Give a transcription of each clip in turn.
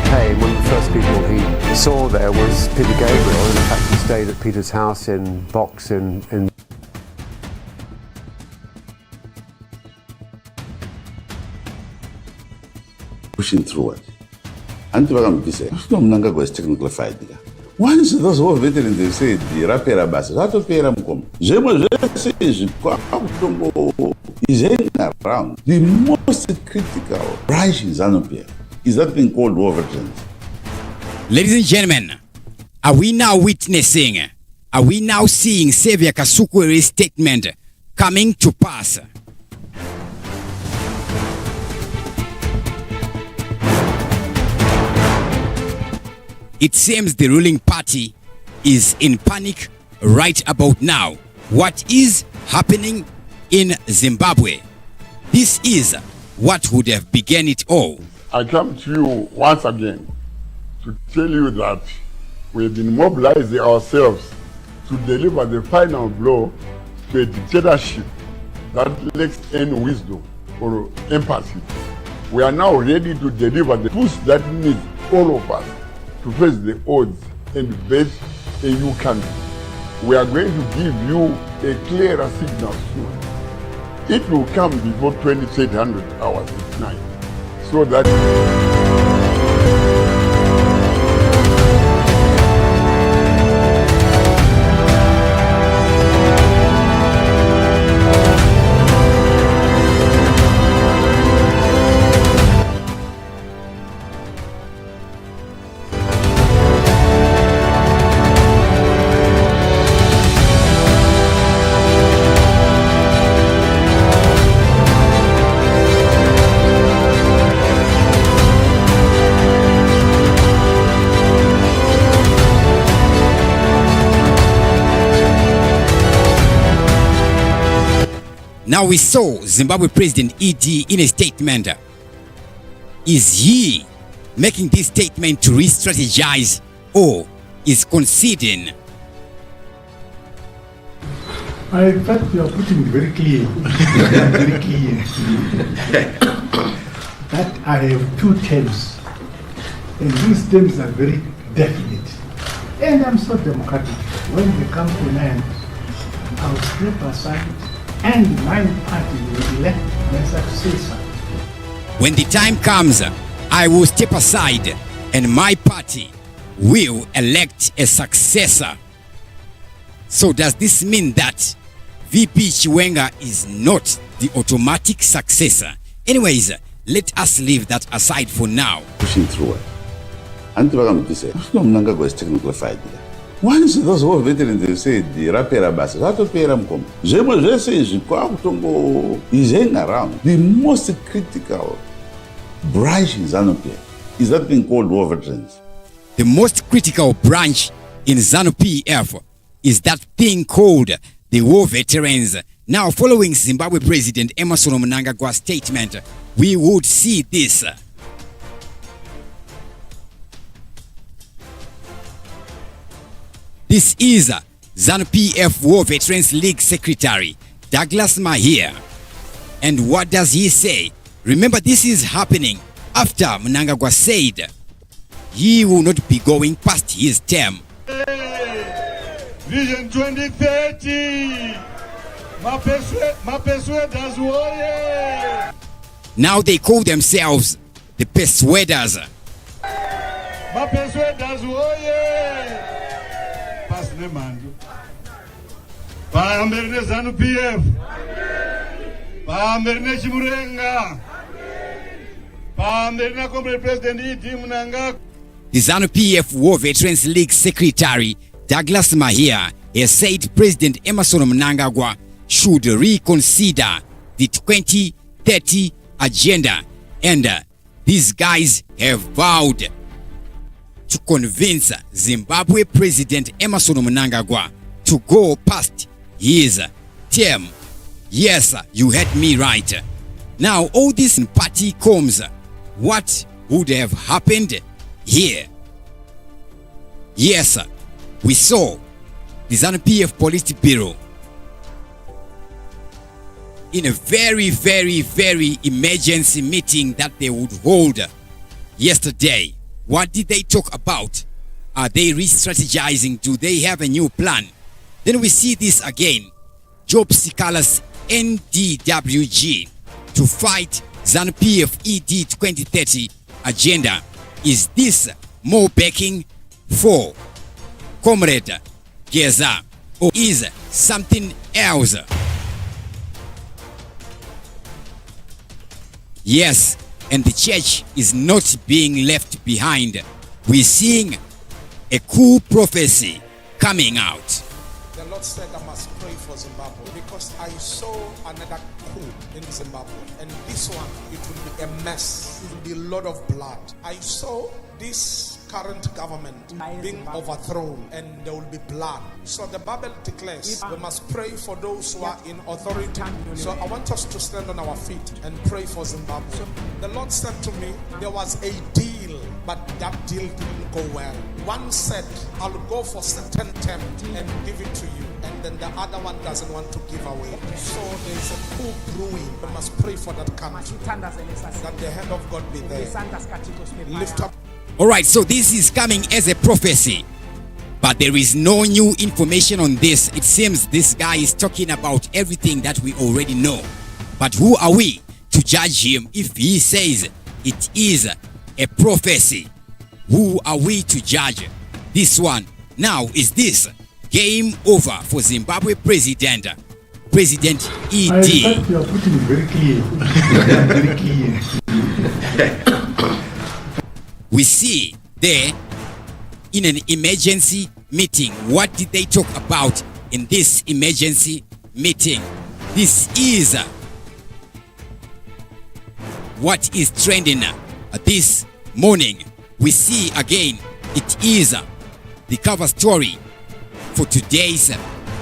came, one of the first people he saw there was Peter Gabriel. In fact, he stayed at Peter's house in Box in pushing through it. And to say, Mnangagwa is technically fight. Once those who are veterans, they say, the rapera basses, how to pay them come. Is hanging around. The most critical branch in ZANU-PF is that thing called war veterans. Ladies and gentlemen, are we now witnessing, are we now seeing Xavier Kasukwere's statement coming to pass? It seems the ruling party is in panic right about now. What is happening in Zimbabwe? This is what would have begun it all. I come to you once again to tell you that we've been mobilizing ourselves to deliver the final blow to a dictatorship that lacks any wisdom or empathy. We are now ready to deliver the push that needs all of us to face the odds and face a new country. We are going to give you a clearer signal soon. It will come before 2300 hours at night, so that Now we saw Zimbabwe President ED in a statement. Is he making this statement to re-strategize or is conceding? I thought you are putting it very clear. Very clear. That I have two terms. And these terms are very definite. And I'm so democratic. When they come to an end, I'll step aside and my party will elect my successor. When the time comes, I will step aside and my party will elect a successor. So does this mean that VP Chiwenga is not the automatic successor? Anyways, let us leave that aside for now. Pushing through it. And to say, Mnangagwa is technically fight. Once those who are veterans, they say, the rapera basses, how to pay them come. Is hanging around. The most critical branch in ZANU-PF is that thing called war veterans. The most critical branch in ZANU-PF is that thing called the war veterans. Now, following Zimbabwe President Emmerson Mnangagwa's statement, we would see this. This is ZANU-PF War Veterans League Secretary Douglas Mahia. And what does he say? Remember, this is happening after Mnangagwa said he will not be going past his term. Vision 2030. Now they call themselves the Persuaders. Pamberne ZANU-PF. Pamberne Chimurenga. Pamberne Comrade President ED Mnangagwa. The ZANU-PF War Veterans League Secretary Douglas Mahia has said President Emmerson Mnangagwa should reconsider the 2030 agenda, and these guys have vowed to convince Zimbabwe President Emmerson Mnangagwa to go past his term. Yes, you heard me right. Now, all this in party comes. What would have happened here? Yes, we saw the ZANU-PF Politburo in a very emergency meeting that they would hold yesterday. What did they talk about? Are they re-strategizing? Do they have a new plan? Then we see this again. Job Sikala's NDWG to fight ZANU-PF ED 2030 agenda. Is this more backing for Comrade GEZA, or is something else? Yes, and the church is not being left behind. We're seeing a cool prophecy coming out. The Lord said I must pray for Zimbabwe because I saw another coup in Zimbabwe, and this one, it will be a mess. It will be a lot of blood. I saw this current government being overthrown, and there will be blood. So the Bible declares we must pray for those who are in authority. So I want us to stand on our feet and pray for Zimbabwe. The Lord said to me, there was a deal, but that deal didn't go well. One said, I'll go for certain term and give it to you, and then the other one doesn't want to give away. So there's a coup brewing. We must pray for that country, that the hand of God be there. Lift up. All right, so this is coming as a prophecy, but there is no new information on this. It seems this guy is talking about everything that we already know. But who are we to judge him if he says it is a prophecy? Who are we to judge this one? Now, is this game over for Zimbabwe President ED? I thought you are putting very clear. Very clear. We see there in an emergency meeting. What did they talk about in this emergency meeting? This is what is trending this morning. We see again, it is the cover story for today's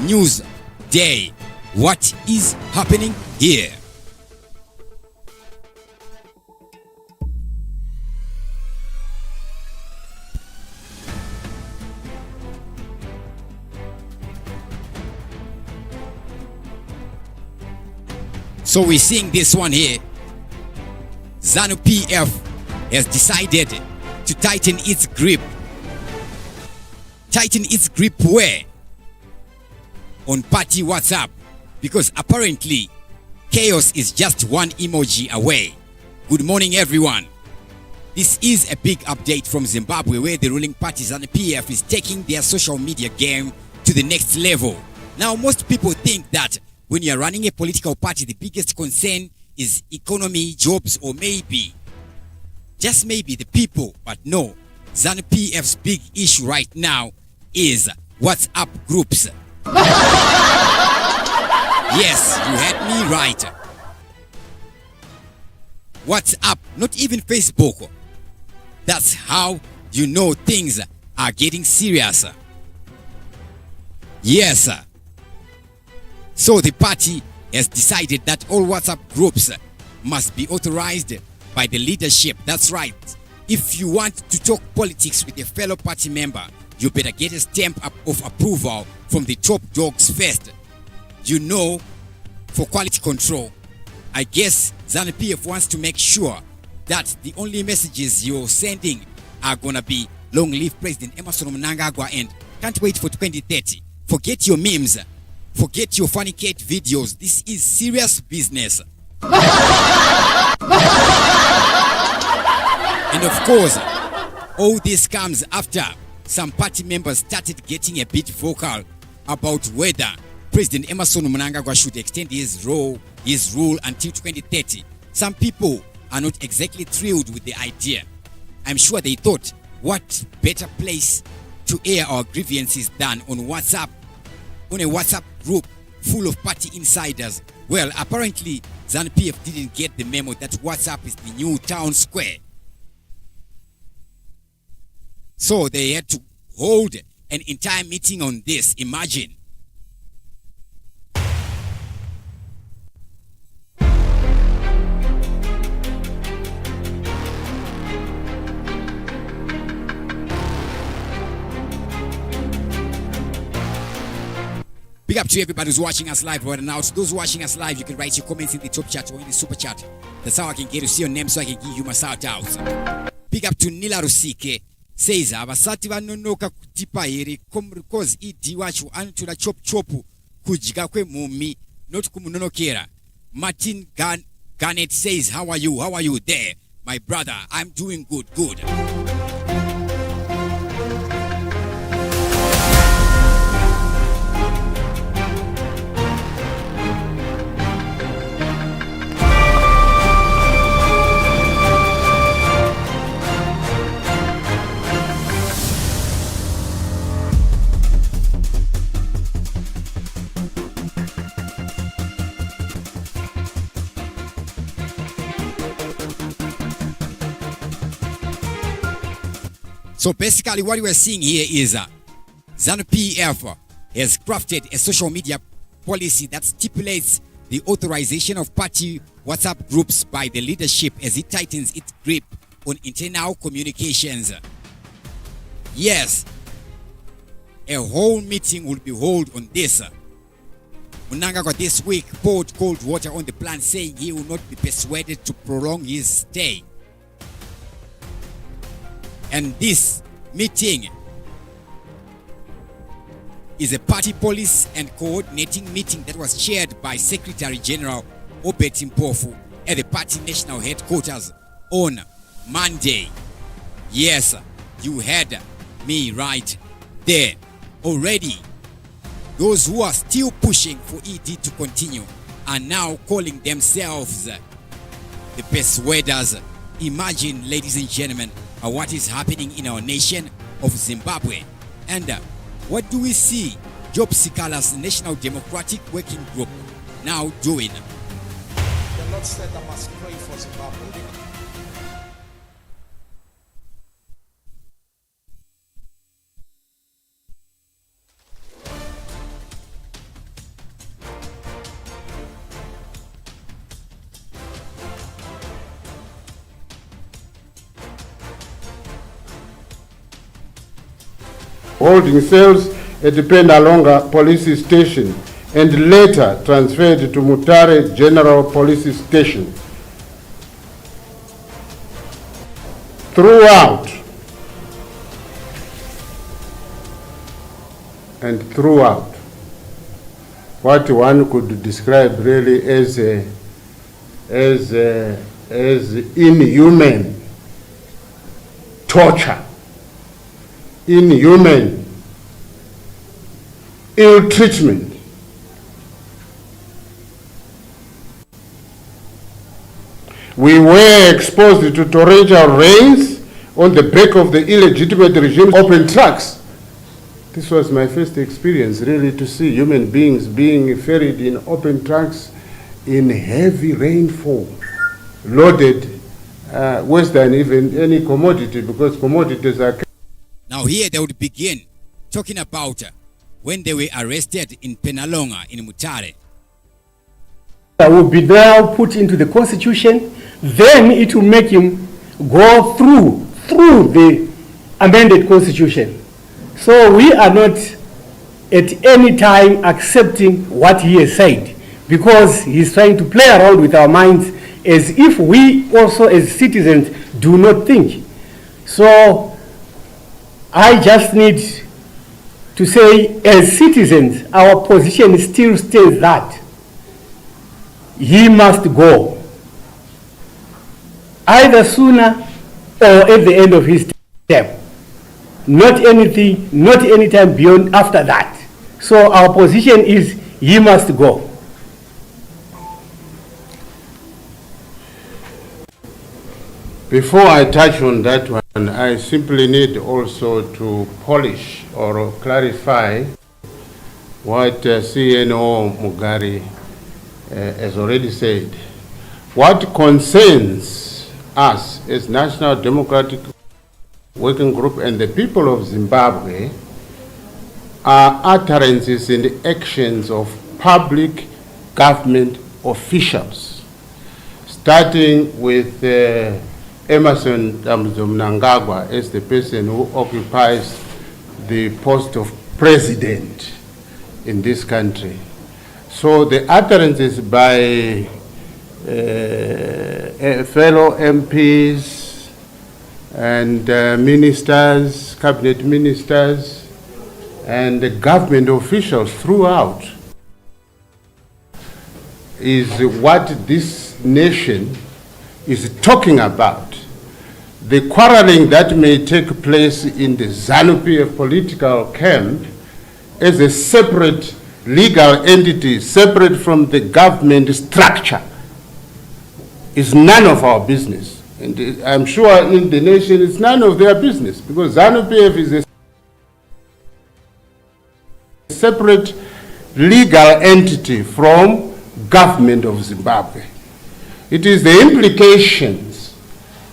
news day. What is happening here? So we're seeing this one here. ZANU-PF has decided to tighten its grip. Tighten its grip where? On party WhatsApp. Because apparently chaos is just one emoji away. Good morning, everyone. This is a big update from Zimbabwe, where the ruling party ZANU-PF is taking their social media game to the next level. Now, most people think that when you're running a political party, the biggest concern is economy, jobs, or maybe, just maybe, the people. But no, ZANU-PF's big issue right now is WhatsApp groups. Yes, you heard me right. WhatsApp, not even Facebook. That's how you know things are getting serious. Yes, sir. So the party has decided that all WhatsApp groups must be authorized by the leadership. That's right. If you want to talk politics with a fellow party member, you better get a stamp of approval from the top dogs first. You know, for quality control. I guess ZANU-PF wants to make sure that the only messages you're sending are gonna be long live President Mnangagwa and can't wait for 2030. Forget your memes. Forget your funny cat videos. This is serious business. And of course, all this comes after some party members started getting a bit vocal about whether President Mnangagwa should extend his rule until 2030. Some people are not exactly thrilled with the idea. I'm sure they thought, what better place to air our grievances than on WhatsApp, on a WhatsApp group full of party insiders. Well, apparently ZANU-PF didn't get the memo that WhatsApp is the new town square. So they had to hold an entire meeting on this. Imagine. Big up to everybody who's watching us live right now. To those watching us live, you can write your comments in the top chat or in the super chat. That's how I can get to see your name, so I can give you my shout outs. big up to Nila Rusike. Says abasati vanonoka kutipa heri because idi wacho anotula chop chopu kujika kwe mumi not kumunonokera. Martin Garnett says, how are you there, my brother? I'm doing good. So basically what we're seeing here is ZANU-PF has crafted a social media policy that stipulates the authorization of party WhatsApp groups by the leadership as it tightens its grip on internal communications. Yes, a whole meeting will be held on this. Mnangagwa this week poured cold water on the plan, saying he will not be persuaded to prolong his stay. And this meeting is a party policy and coordinating meeting that was chaired by Secretary General Obed Mpofu at the party national headquarters on Monday. Yes, you heard me right there. Already, those who are still pushing for ED to continue are now calling themselves the persuaders. Imagine, ladies and gentlemen, what is happening in our nation of Zimbabwe. And what do we see Job Sikala's National Democratic Working Group now doing? The Lord said I must pray for Zimbabwe. Holding cells at Penalonga Police Station and later transferred to Mutare General Police Station. Throughout, what one could describe really as inhuman torture, inhuman ill treatment. We were exposed to torrential rains on the back of the illegitimate regime open trucks. This was my first experience really to see human beings being ferried in open trucks in heavy rainfall, loaded worse than even any commodity, because commodities are... Now here they would begin talking about when they were arrested in Penalonga in Mutare. That will be now put into the constitution, then it will make him go through the amended constitution. So we are not at any time accepting what he has said, because he's trying to play around with our minds as if we also as citizens do not think. So I just need to say, as citizens, our position still stays that he must go, either sooner or at the end of his term. Not anything, not any time beyond after that. So our position is he must go. Before I touch on that one, I simply need also to polish or clarify what CNO Mugari has already said. What concerns us as National Democratic Working Group and the people of Zimbabwe are utterances and actions of public government officials, starting with Emerson Mnangagwa as the person who occupies the post of president in this country. So the utterances by fellow MPs and ministers, cabinet ministers, and the government officials throughout is what this nation is talking about. The quarreling that may take place in the ZANU-PF political camp as a separate legal entity, separate from the government structure, is none of our business. And I'm sure in the nation it's none of their business, because ZANU-PF is a separate legal entity from government of Zimbabwe. It is the implications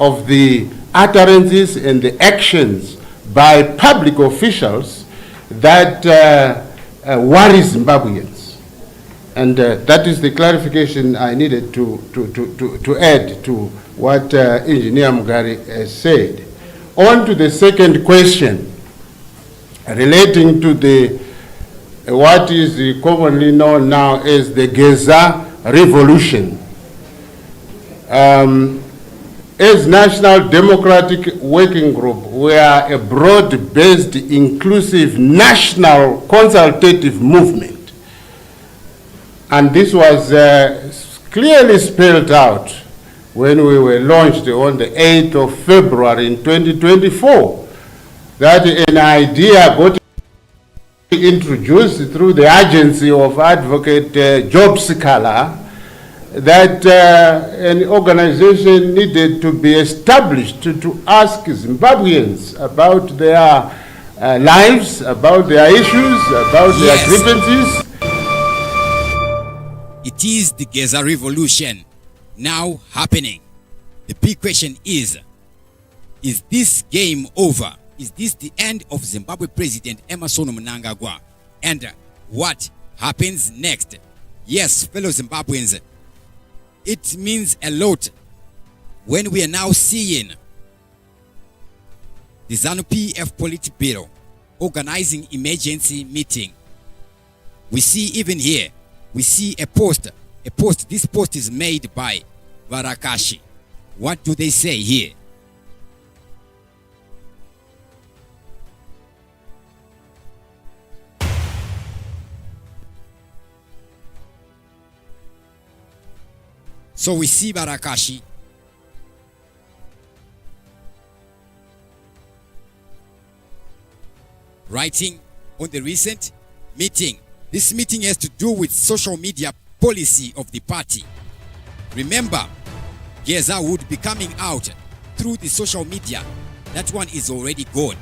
of the utterances and the actions by public officials that worry Zimbabweans. And that is the clarification I needed to add to what Engineer Mugari has said. On to the second question relating to the what is commonly known now as the GEZA revolution. As National Democratic Working Group, we are a broad-based, inclusive, national consultative movement. And this was clearly spelled out when we were launched on the 8th of February in 2024, that an idea got introduced through the agency of Advocate Job Sikala, that an organization needed to be established to ask Zimbabweans about their lives, about their issues, about their grievances. It is the GEZA revolution now happening. The big question is this game over? Is this the end of Zimbabwe President Emmerson Mnangagwa? And what happens next? Yes, fellow Zimbabweans, it means a lot when we are now seeing the ZANU-PF Politburo organizing emergency meeting. We see even here, we see a post. This post is made by Varakashi. What do they say here? So we see Varakashi writing on the recent meeting. This meeting has to do with social media policy of the party. Remember, GEZA would be coming out through the social media. That one is already gone.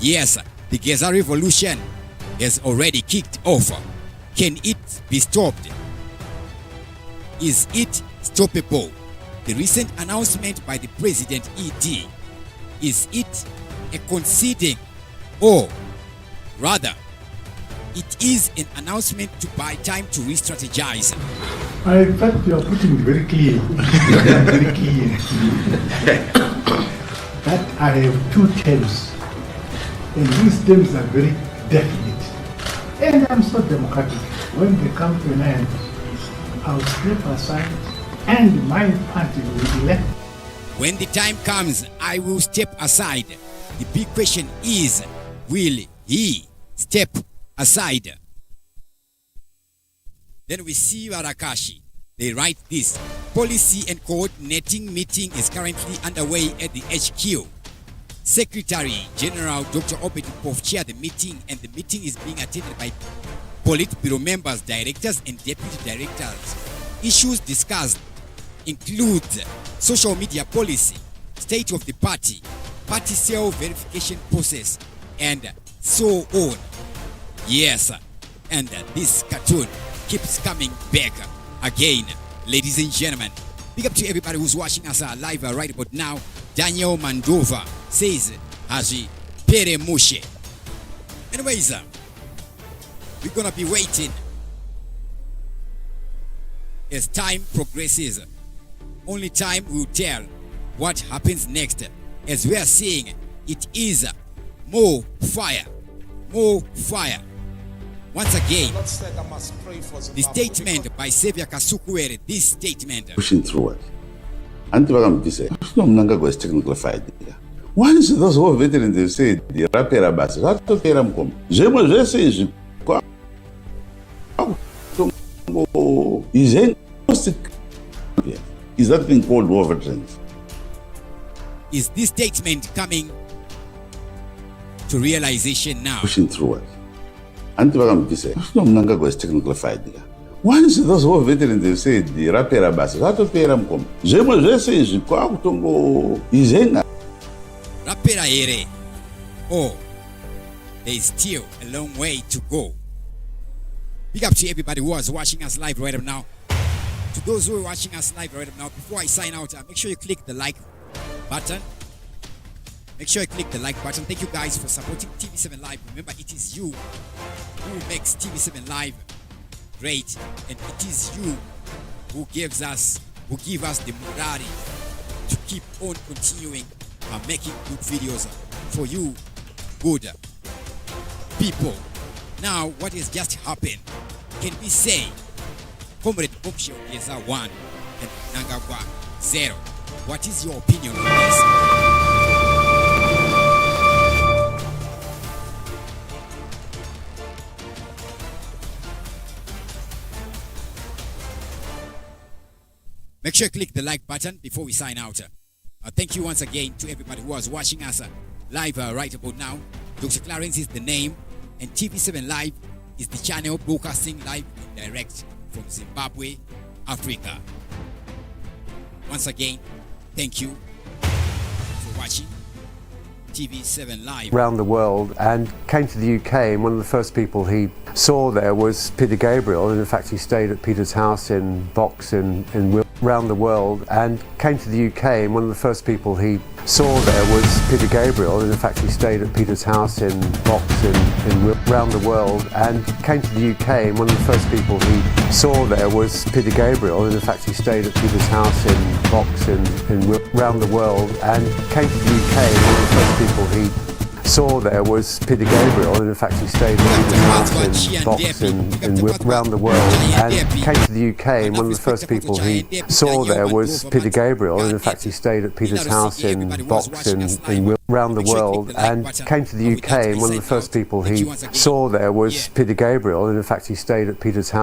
Yes, the GEZA revolution has already kicked off. Can it be stopped? Is it stoppable? The recent announcement by the President ED, is it a conceding, or rather it is an announcement to buy time to re-strategize? In fact, you are putting it very clear. Very clear. That I have two terms, and these terms are very definite. And I'm so democratic. When they come to an end, I'll step aside and my party will elect. When the time comes, I will step aside. The big question is, will he step aside? Then we see Varakashi. They write this: policy and coordinating meeting is currently underway at the HQ. Secretary General Dr. Obed Pov chaired the meeting, and the meeting is being attended by Politburo members, directors, and deputy directors. Issues discussed include social media policy, state of the party self-verification process, and so on. Yes, and this cartoon keeps coming back again. Ladies and gentlemen, big up to everybody who's watching us live right about now. Daniel Mandova says, Haji Pere Mushe. Anyways, we're gonna be waiting as time progresses. Only time will tell what happens next. As we are seeing, it is more fire. Once again, the statement by Xavier Kasukuere, this statement. Pushing through it. Until I'm this, no Mnangagwa is technically fight. Once those who are veterans, they say, the rapera basa, zvatopera mukoma. Zvemwe zvese izvi, is that thing called war veterans? Is this statement coming to realization now? Pushing through it. Antivakambise, Mnangagwa is technically fighting. Once those who are veterans, they say, the rapera basa, zvatopera mukoma. Zvemwe zvese izvi, kwakutongo izenga. Rapera here. Oh, there is still a long way to go. Big up to everybody who is watching us live right now. To those who are watching us live right now, before I sign out, make sure you click the like button. Make sure you click the like button. Thank you guys for supporting TV7 Live. Remember, it is you who makes TV7 Live great, and it is you who give us the morale to keep on continuing making good videos for you, good people. Now, what has just happened? Can we say Comrade GEZA 1 and Mnangagwa 0? What is your opinion on this? Make sure you click the like button before we sign out. Thank you once again to everybody who was watching us live right about now. Dr. Clarence is the name, and TV7 Live is the channel broadcasting live and direct from Zimbabwe, Africa. Once again, thank you for watching TV7 Live. Around the world, and came to the UK, and one of the first people he saw there was Peter Gabriel, and in fact he stayed at Peter's house in Box in around the world, and came to the UK, and one of the first people he saw there was Peter Gabriel, and in fact he stayed at Peter's house in Box in around the world, and came to the UK, and one of the first people he saw there was Peter Gabriel, and in fact he stayed at Peter's house in Box in around the world, and came to the UK, and one of the first people he saw there was Peter Gabriel, and in fact he stayed at Peter's house in Box in around the world, and came to the UK, and one of the first people he saw there was Peter Gabriel, and in fact he stayed at Peter's house in Box in around the world, and came to the UK, and one of the first people he saw there was Peter Gabriel, and in fact he stayed at Peter's house.